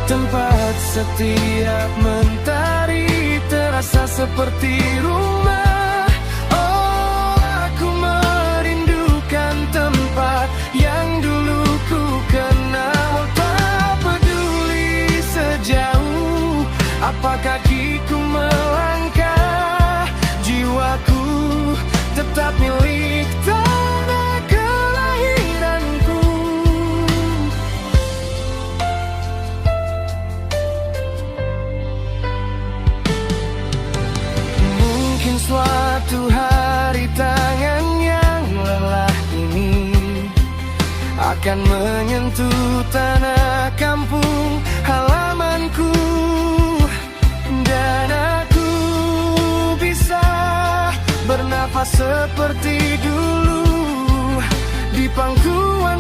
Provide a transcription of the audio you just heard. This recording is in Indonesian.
Tempat setiap mentari terasa seperti rumah. Oh, aku merindukan tempat yang dulu ku kenal. Tak peduli sejauh apa kakiku melangkah, jiwaku tetap milik tanah kelahiranku. Mungkin suatu hari tangan yang lelah ini akan menyentuh tanah kampung halamanku, dan aku bisa bernafas seperti dulu di pangkuan